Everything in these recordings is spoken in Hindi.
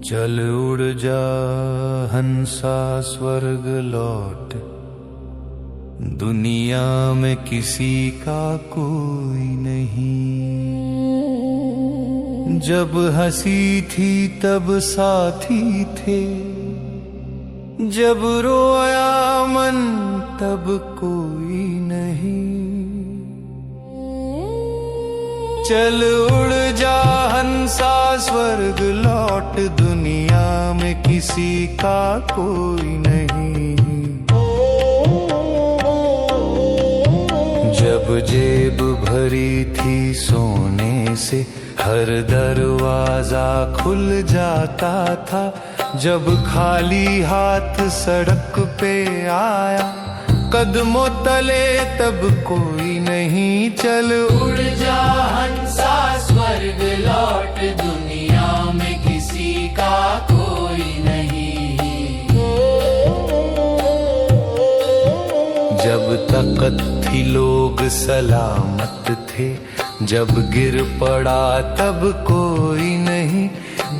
चल उड़ जा हंसा स्वर्ग लौट, दुनिया में किसी का कोई नहीं। जब हंसी थी तब साथी थे, जब रोया मन तब कोई नहीं। चल उड़ जा हंसा स्वर्ग लौट, दुनिया में किसी का कोई नहीं। जब जेब भरी थी सोने से, हर दरवाजा खुल जाता था। जब खाली हाथ सड़क पे आया, कदमों तले तब कोई नहीं। चल उड़ जा हंसा स्वर्ग लौट, दुनिया में किसी का कोई नहीं। जब तकत थी लोग सलामत थे, जब गिर पड़ा तब कोई नहीं।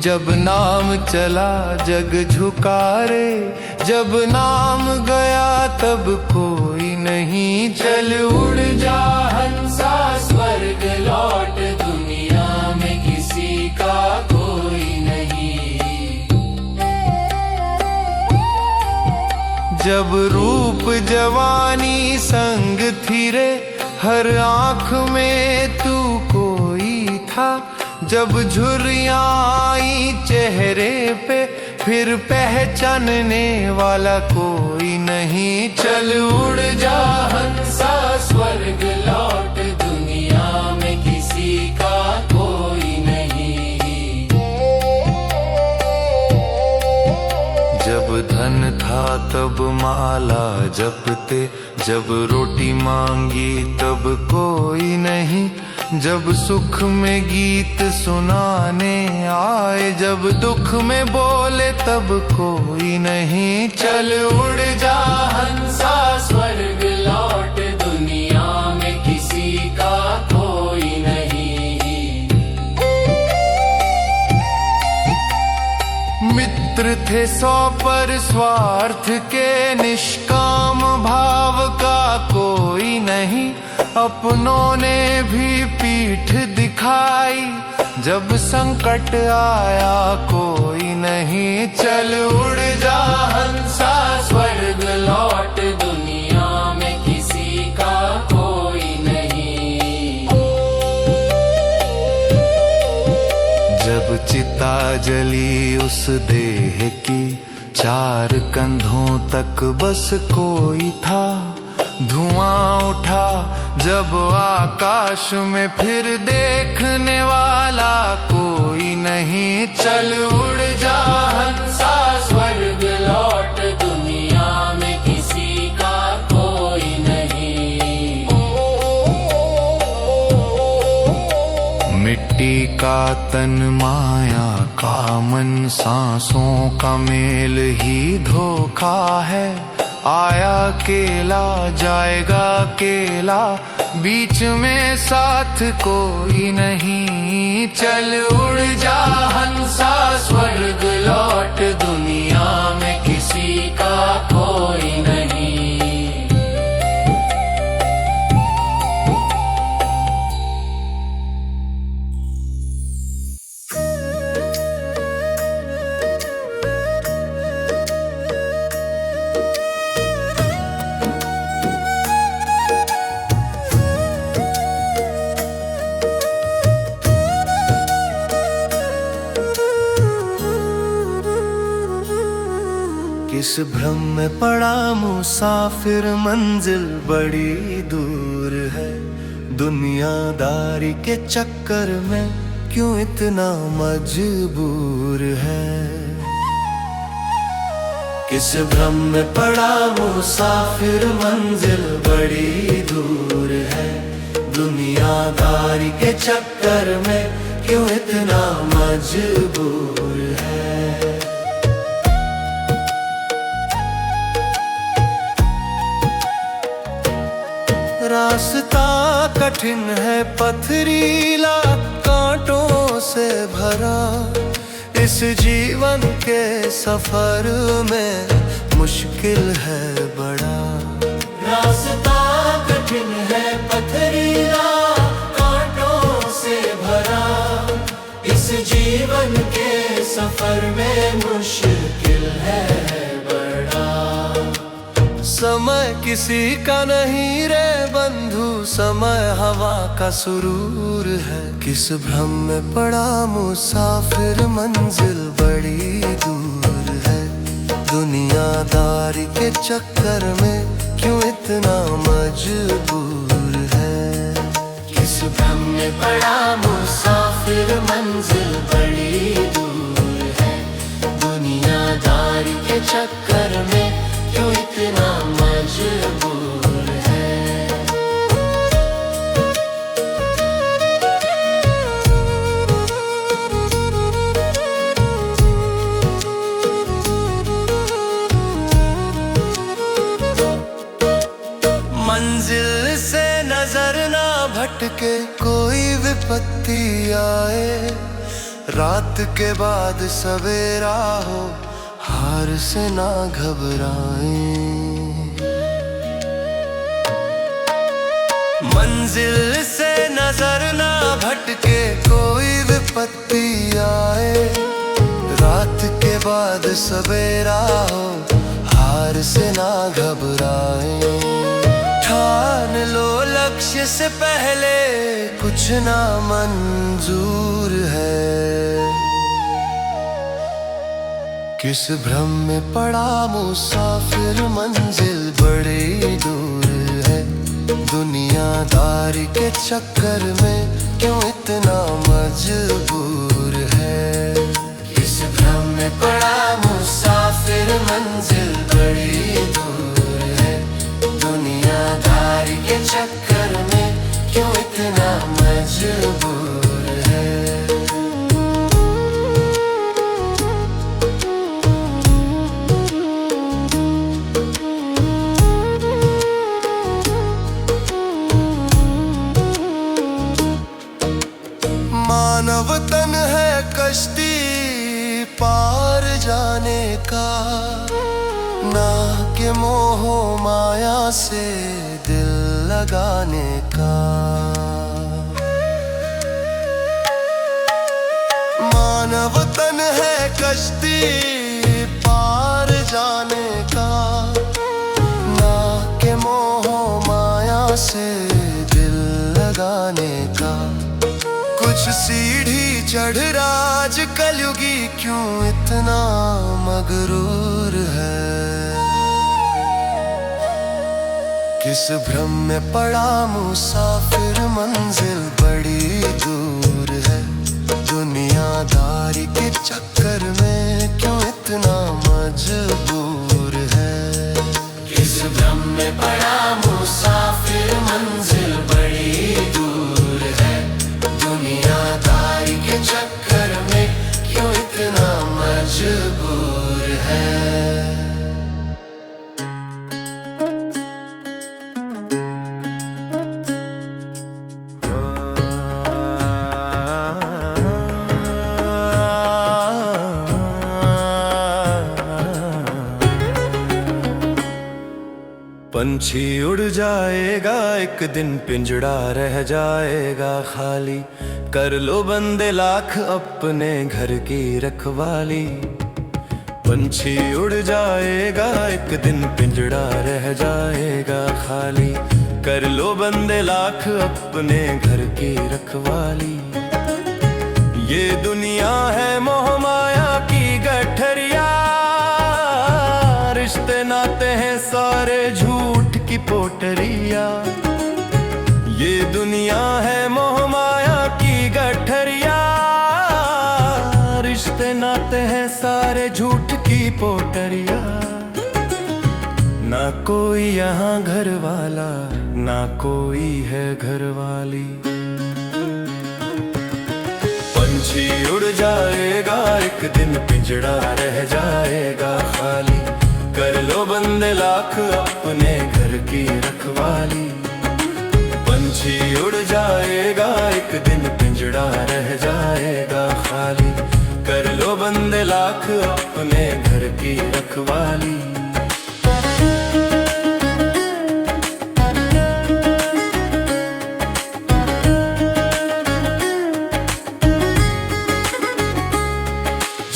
जब नाम चला जग झुका रे, जब नाम गया तब कोई नहीं। चल उड़ जा हंसा स्वर्ग लौट, दुनिया में किसी का कोई नहीं। जब रूप जवानी संग थी रे, हर आँख में तू कोई था। जब झुर्रियाँ आई चेहरे पे, फिर पहचानने वाला कोई नहीं। चल उड़ जा हंसा स्वर्ग लौट, दुनिया में किसी का कोई नहीं। जब धन था तब माला जपते, जब रोटी मांगी तब कोई नहीं। जब सुख में गीत सुनाने आए, जब दुख में बोले तब कोई नहीं। चल उड़ जा हंसा स्वर्ग लौट, दुनिया में किसी का कोई नहीं। मित्र थे 100 पर स्वार्थ के, निष्काम भाव का कोई नहीं। अपनों ने भी पीठ दिखाई, जब संकट आया कोई नहीं। चल उड़ जा हंसा स्वर्ग लौट, दुनिया में किसी का कोई नहीं। जब चिता जली उस देह की, 4 कंधों तक बस कोई था। धुआं उठा जब आकाश में, फिर देखने वाला कोई नहीं। चल उड़ जा हंसा स्वर्ग लौट, दुनिया में किसी का कोई नहीं। मिट्टी का तन माया का मन, सांसों का मेल ही धोखा है। आया केला जाएगा केला, बीच में साथ कोई नहीं। चल उड़ जा हंसा स्वर्ग लौट, दुनिया में किसी का कोई नहीं। किस भ्रम में पड़ा मुसाफिर, मंजिल बड़ी दूर है। दुनियादारी के चक्कर में क्यों इतना मजबूर है। किस भ्रम में पड़ा मुसाफिर, मंजिल बड़ी दूर है। दुनियादारी के चक्कर में क्यों इतना मजबूर है। रास्ता कठिन है पथरीला, कांटों से भरा, इस जीवन के सफर में मुश्किल है बड़ा। रास्ता कठिन है पथरीला, कांटों से भरा, इस जीवन के सफर में मुश्किल है बड़ा। समय किसी का नहीं रे बंधु, समय हवा का सुरूर है। किस भ्रम में पड़ा मुसाफिर, मंजिल बड़ी दूर है। दुनियादारी के चक्कर में क्यों इतना मजबूर है। किस भ्रम में पड़ा मुसाफिर, मंजिल बड़ी दूर है। दुनियादारी के चक्कर में क्यों इतना मजबूर है। मंजिल से नजर ना भटके, कोई विपत्ति आए, रात के बाद सवेरा हो, हार से ना घबराएं। मंजिल से नजर ना भटके, कोई विपत्ति आए, रात के बाद सवेरा हो, हार से ना घबराएं। ठान लो लक्ष्य से पहले कुछ ना मंजूर है। किस भ्रम में पड़ा मुसाफिर, मंजिल बड़ी दूर है। दुनियादारी के चक्कर में क्यों इतना मजबूर है। किस भ्रम में पड़ा मुसाफिर, मंजिल बड़ी दूर है। दुनियादारी के चक्कर में क्यों इतना मजबूर है। मानव तन है कश्ती पार जाने का, ना के मोह माया से दिल लगाने का। मानव तन है कश्ती पार जाने का, ना के मोह माया से दिल लगाने का। कुछ सीढ़ी चढ़ राज कलयुगी क्यों इतना मगरूर है। किस भ्रम में पड़ा मुसाफिर, मंजिल बड़ी दूर है। दुनियादारी के चक्कर में क्यों इतना मजबूर है। किस भ्रम में पड़ा मुसाफिर, मंजिल बड़ी दूर है। दुनियादारी के चक्कर में क्यों इतना मजबूर है। पंछी उड़ जाएगा एक दिन, पिंजड़ा रह जाएगा खाली। कर लो बंदे लाख अपने घर की रखवाली। पंछी उड़ जाएगा एक दिन, पिंजड़ा रह जाएगा खाली। कर लो बंदे लाख अपने घर की रखवाली। ये दुनिया है मोह माया की गठरिया, रिश्ते नाते हैं सारे झूठ की पोटरिया। ये दुनिया है मोह माया की गठरिया, रिश्ते नाते हैं सारे झूठ की पोटरिया। ना कोई यहाँ घर वाला, ना कोई है घर वाली। पंछी उड़ जाएगा एक दिन, पिंजड़ा रह जाएगा खाली। कर लो बंदे लाख अपने घर की रखवाली। पंछी उड़ जाएगा एक दिन, पिंजड़ा रह जाएगा खाली। कर लो बंदे लाख अपने घर की रखवाली।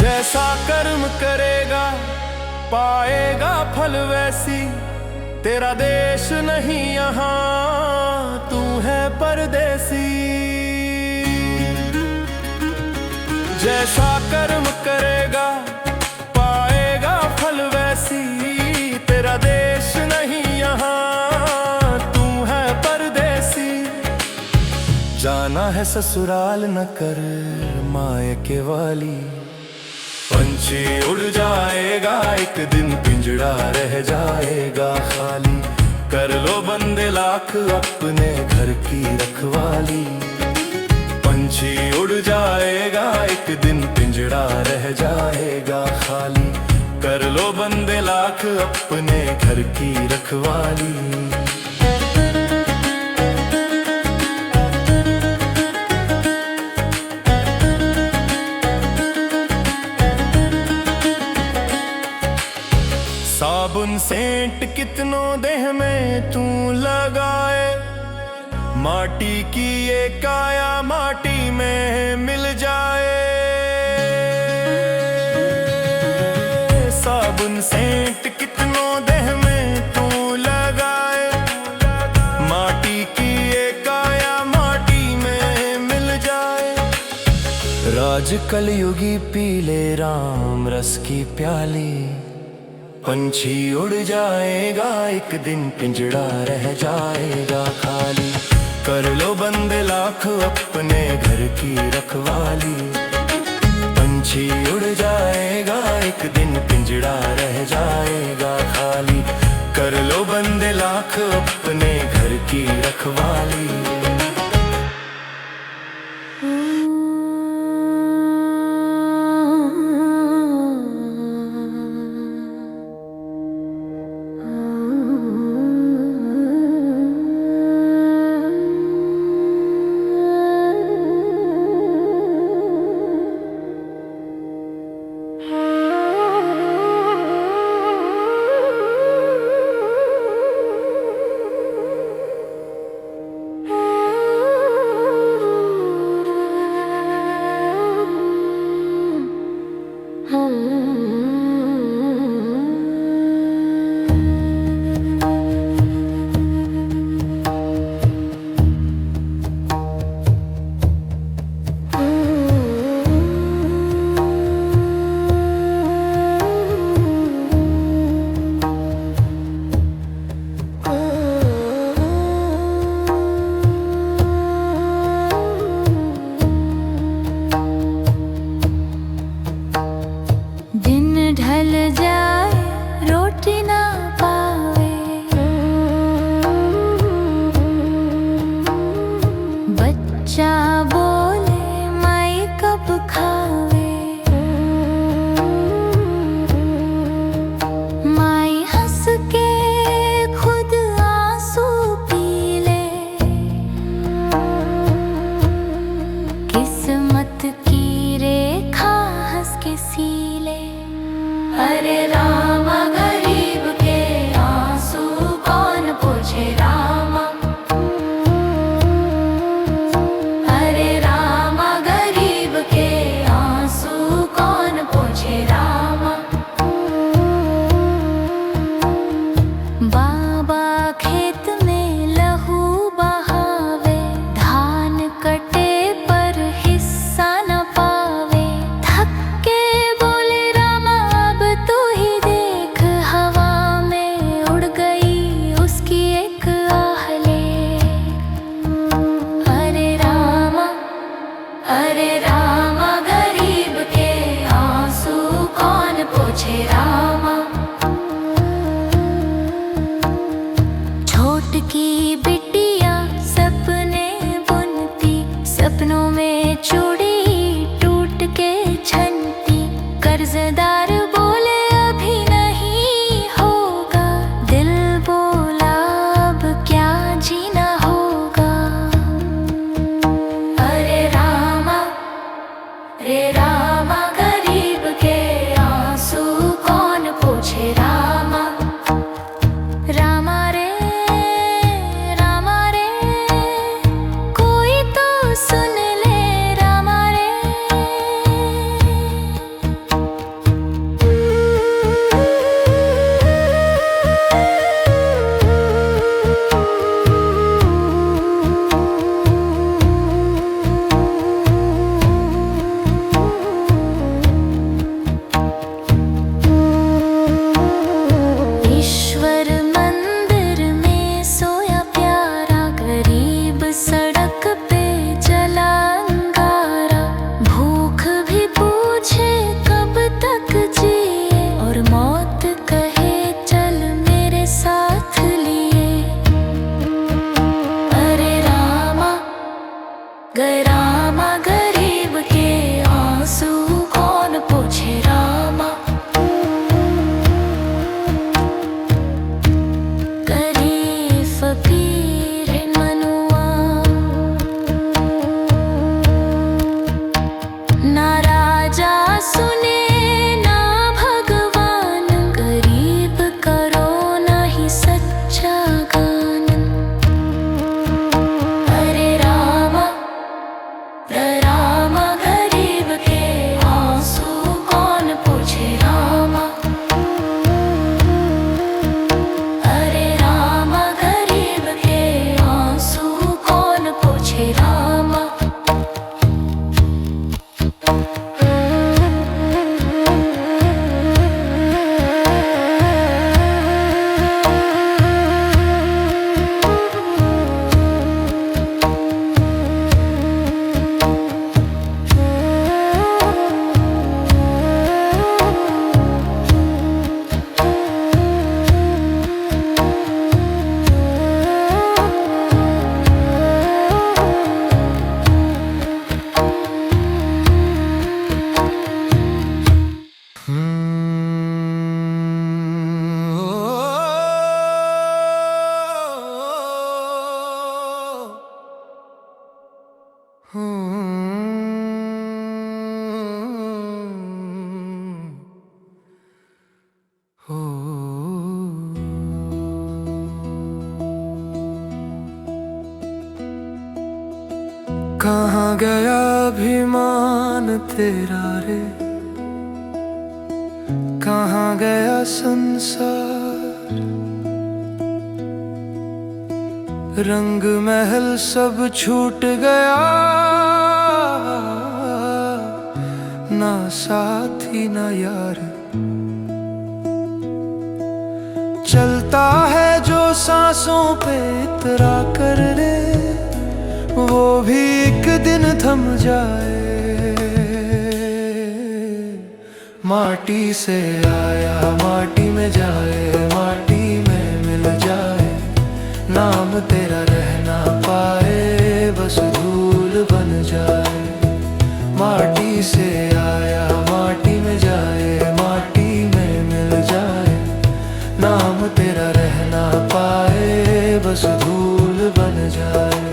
जैसा कर्म करेगा पाएगा फल वैसी, तेरा देश नहीं यहाँ तू है परदेसी। जैसा कर्म करेगा पाएगा फल वैसी, तेरा देश नहीं यहाँ तू है परदेसी। जाना है ससुराल न कर मायके वाली। पंछी उड़ जाएगा एक दिन, पिंजड़ा रह जाएगा खाली। कर लो बंदे लाख अपने घर की रखवाली। पंछी उड़ जाएगा एक दिन, पिंजड़ा रह जाएगा खाली। कर लो बंदे लाख अपने घर की रखवाली। साबुन सेंट कितनों देह में तू लगाए, माटी की ये काया माटी में मिल जाए। साबुन सेंट कितनों देह में तू लगाए, माटी की ये काया माटी में मिल जाए। राज कलयुगी पीले राम रस की प्याली। पंछी उड़ जाएगा एक दिन, पिंजड़ा रह जाएगा खाली। कर लो बंदे लाख अपने घर की रखवाली। पंछी उड़ जाएगा एक दिन, पिंजड़ा रह जाएगा खाली। कर लो बंदे लाख अपने घर की रखवाली। रामा गरीब के आंसू कौन पोछे रामा। गरीब फकीर मनुआ ना राजा सुने ना भगवान, गरीब करो नहीं सच्चा गान। अरे रामा गरीब के आंसू कौन पोछे रामा। अरे रामा गरीब के आंसू कौन पोछे रामा। कहाँ गया अभिमान तेरा रे, कहाँ गया संसार। रंग महल सब छूट गया, ना साथी ना यार। चलता है जो सांसों पे इतरा कर रे, वो भी एक दिन थम जाए। माटी से आया माटी में जाए, माटी में मिल जाए। नाम तेरा रह ना पाए, बस धूल बन जाए। माटी से आया माटी में जाए, माटी में मिल जाए। नाम तेरा रह ना पाए, बस धूल बन जाए।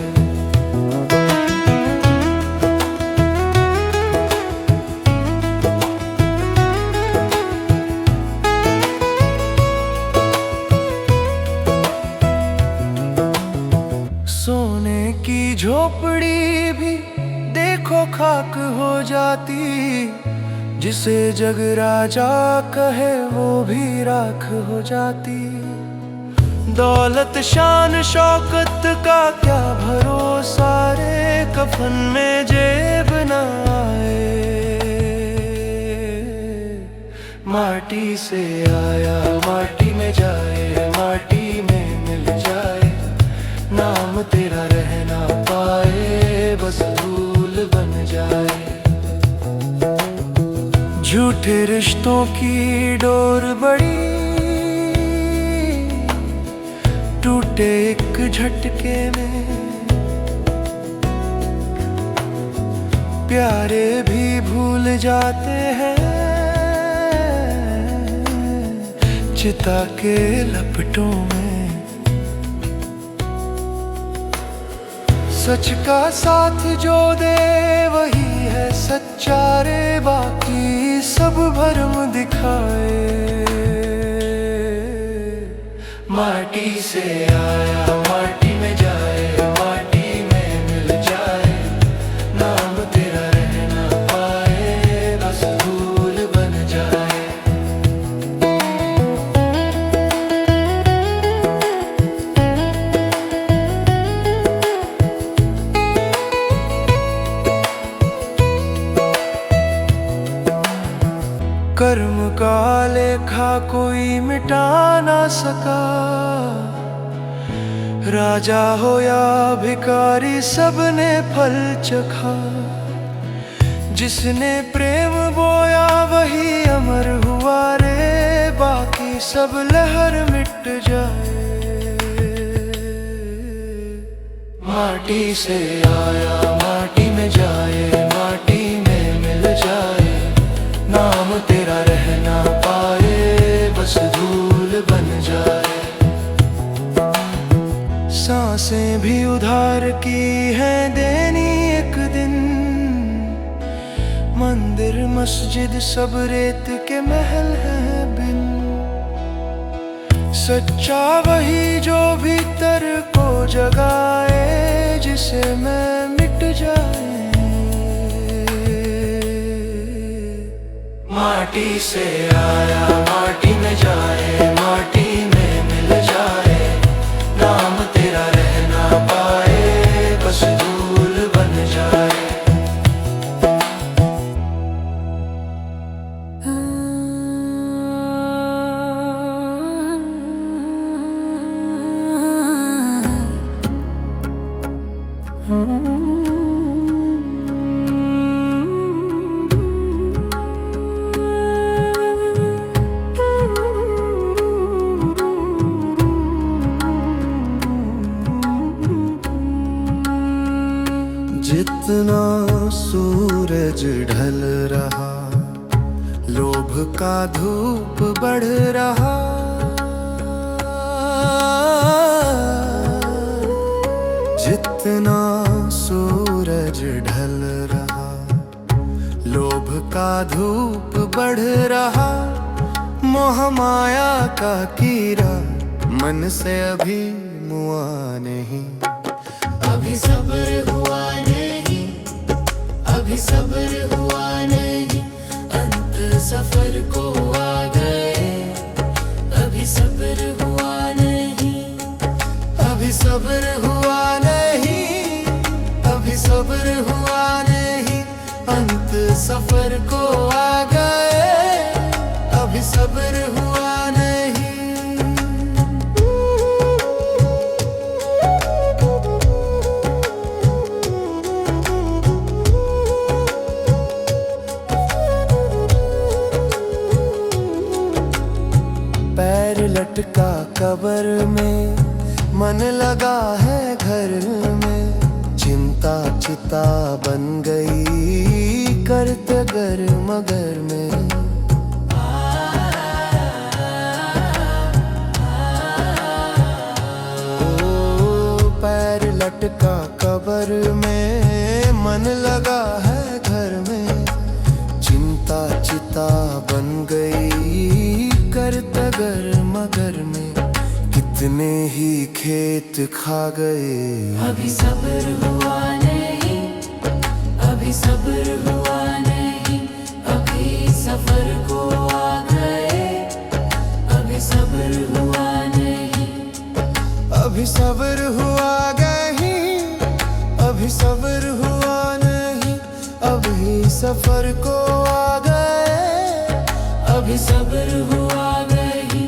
सोने की झोपड़ी भी देखो खाक हो जाती, जिसे जग राजा कहे वो भी राख हो जाती। दौलत शान शौकत का क्या भरोसा रे, कफन में जेब न आए। माटी से आया माटी में जाए, माटी में मिल जाए। नाम तेरा रह ना पाए, बस धूल बन जाए। झूठे रिश्तों की डोर बड़ी टूटे एक झटके में। प्यारे भी भूल जाते हैं, चिता के लपटों में। सच का साथ जो दे वही है सच्चा रे, बाकी सब भरम दिखाए। माटी से आया माटी में जाए, माटी में मिल जाए। नाम तेरा रह ना पाए, बस धूल बन जाए। कर्म का लेखा कोई मिटा ना सका, राजा हो या भिखारी सबने फल चखा। जिसने प्रेम बोया वही अमर हुआ रे, बाकी सब लहर मिट जाए। माटी से आया माटी सांसें भी उधार की हैं देनी एक दिन। मंदिर मस्जिद सब रेत के महल हैं बिन। सच्चा वही जो भीतर को जगाए, जिसे मैं मिट जाए। माटी से आया माटी में जाए, माटी में मिल जाए। नाम तेरा रह ना पाए, बस धूल बन जाए। जितना सूरज ढल रहा, लोभ का धूप बढ़ रहा। जितना सूरज ढल रहा, लोभ का धूप बढ़ रहा। मोह माया का कीड़ा मन से अभी मुआ नहीं। अभी सब्र हुआ नहीं, अभी सब्र हुआ नहीं, अंत सफर को आ गए। अभी सब्र हुआ नहीं, अभी सब्र हुआ नहीं, अभी सब्र हुआ नहीं, अंत सफर को आ गए। अभी सब्र हुआ नहीं। पैर लटका कब्र में, मन लगा है घर में। चिंता चिता बन गई, करते गर मगर में। ओ पैर लटका कब्र में, मन लगा है घर में। चिंता चिता बन गई, करते गर मगर में। कितने ही खेत खा गए। अभी सब्र हुआ नहीं, अभी सब्र हुआ नहीं, अभी सफर को आ गए। अभी सब्र हुआ नहीं, अभी सब्र हुआ नहीं, अभी सब्र हुआ नहीं, अभी सफर को आ गए। अभी सब्र हुआ नहीं।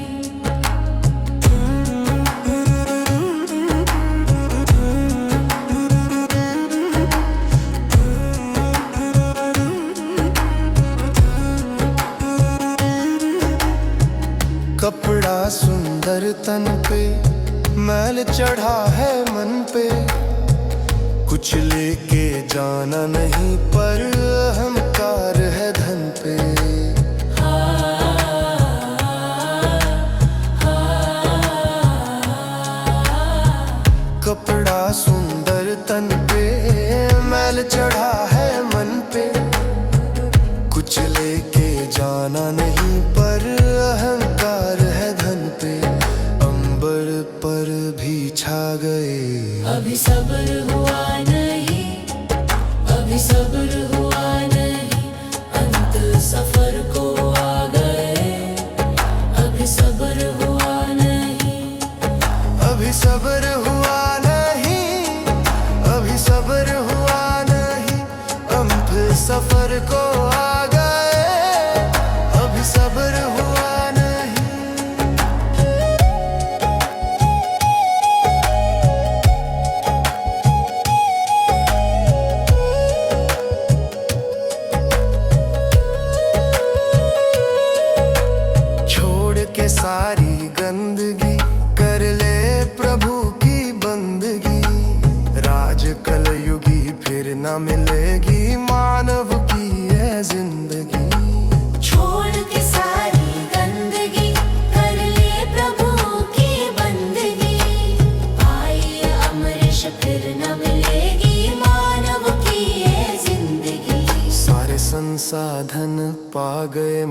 कपड़ा सुंदर तन पे, मैल चढ़ा है मन पे। कुछ लेके जाना नहीं, पर अहंकार है धन पे। कपड़ा सुंदर तन पे, मैल चढ़ा है मन पे। कुछ लेके जाना नहीं, पर अहंकार है धन पे। अंबर पर भी छा गए। अभी सब्र हुआ नहीं, अभी सब्र हुआ नहीं, अंत सफर को आ गए। अभी सब्र हुआ नहीं, अभी सब्र हुआ नहीं, अभी सब्र हुआ नहीं, अंत सफर को आ गए। अभी सब्र हुआ नहीं। छोड़ के सारी गंदगी, कर ले प्रभु की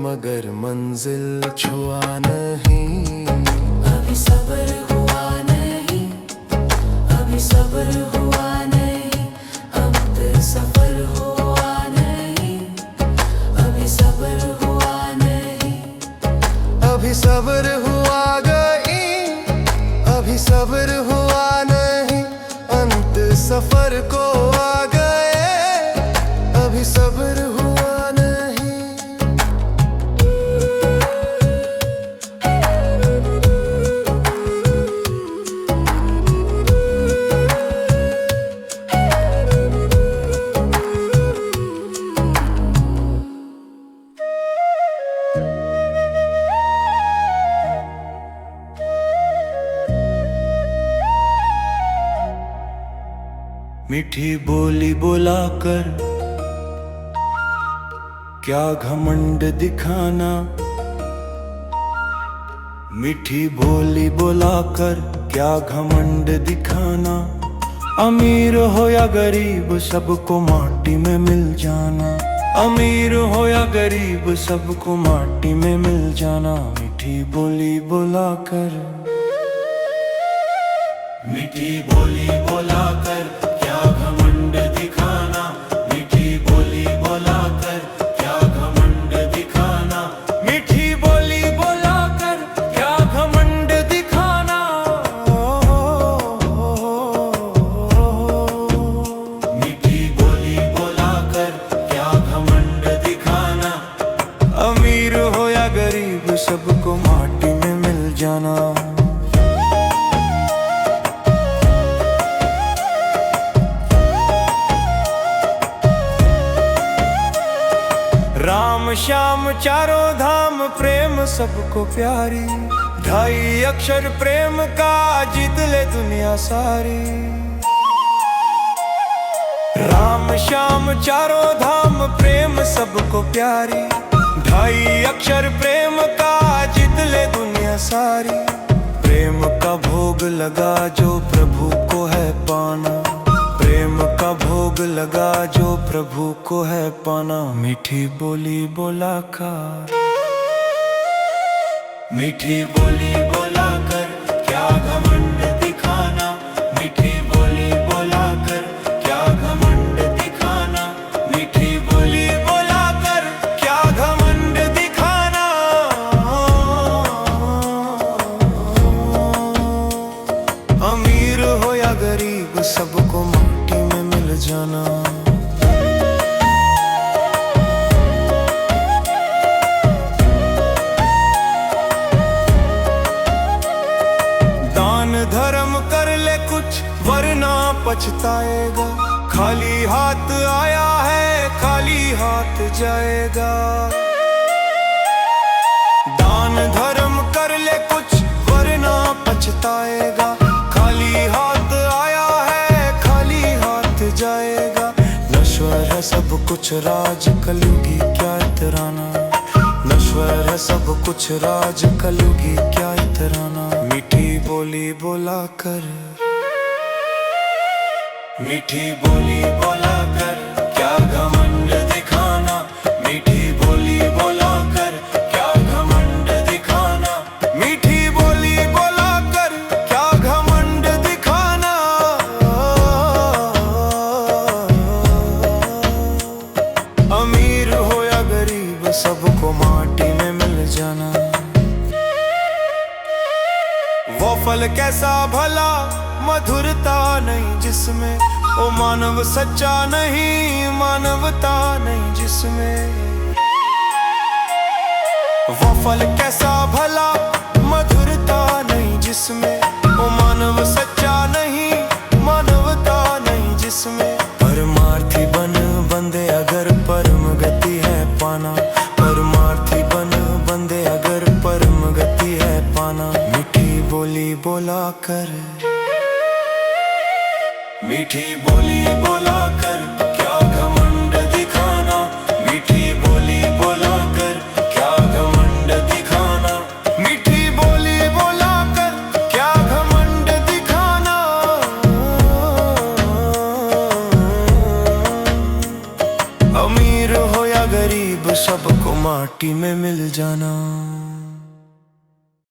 मगर मंजिल छुआ नहीं। अभी सब्र हुआ नहीं, अभी सब्र हुआ नहीं, अब तो सफर हुआ नहीं, अभी सब्र हुआ नहीं। अभी सब्र हुआ गई, अभी सब्र हुआ नहीं, अंत सफर को आ गए, अभी सब्र हुआ नहीं। मीठी बोली बोलाकर क्या घमंड दिखाना, मीठी बोली बोलाकर क्या घमंड दिखाना। अमीर हो या गरीब सबको माटी में मिल जाना, अमीर हो या गरीब सबको माटी में मिल जाना। मीठी बोली बोलाकर, मीठी बोली बोलाकर क्या घमंड दिखाना, मीठी बोली बोलाकर क्या घमंड दिखाना, मीठी बोली बोलाकर क्या घमंड दिखाना। मीठी बोली बोलाकर क्या घमंड दिखाना। अमीर हो या गरीब सबको माटी में मिल जाना। राम श्याम चारों धाम प्रेम सबको प्यारी, ढाई अक्षर प्रेम का जीत ले दुनिया सारी। राम श्याम चारों धाम प्रेम सबको प्यारी, ढाई अक्षर प्रेम का जीत ले दुनिया सारी। प्रेम का भोग लगा जो प्रभु को है पाना, प्रेम का भोग लगा जो प्रभु को है पाना। मीठी बोली बोलाकर, मीठी बोली बोलाकर क्या घमंड दिखाना, मीठी बोली बोलाकर क्या घमंड दिखाना, मीठी बोली बोलाकर क्या घमंड दिखाना। अमीर हो या गरीब सबको माटी में मिल जाना। दान धर्म कर ले कुछ वरना पछताएगा, खाली हाथ आया है खाली हाथ जाएगा। दान धर्म कर ले कुछ वरना पछताएगा, खाली हाथ आया है खाली हाथ जाएगा। नश्वर है सब कुछ राज कलयुगी क्या इतराना, नश्वर है सब कुछ राज कलयुगी क्या इतराना। मीठी बोली बोलाकर, मीठी बोली बोलाकर क्या घमंड दिखाना, मीठी बोली बोलाकर क्या घमंड दिखाना, मीठी बोली बोलाकर क्या घमंड दिखाना। अमीर हो या गरीब सबको माटी में मिल जाना। वो फल कैसा भला मधुरता नहीं जिसमें, ओ मानव सच्चा नहीं मानवता नहीं जिसमें। वो फल कैसा भला मधुरता नहीं जिसमें, ओ मानव सच्चा नहीं मानवता नहीं जिसमें। परमार्थी बन बंदे अगर परम गति है पाना, परमार्थी बन बंदे अगर परम गति है पाना। मीठी बोली बोलाकर, मीठी बोली बोलाकर क्या घमंड दिखाना, मीठी बोली बोलाकर क्या घमंड दिखाना, मीठी बोली बोलाकर क्या घमंड दिखाना। अमीर हो या गरीब सबको माटी में मिल जाना।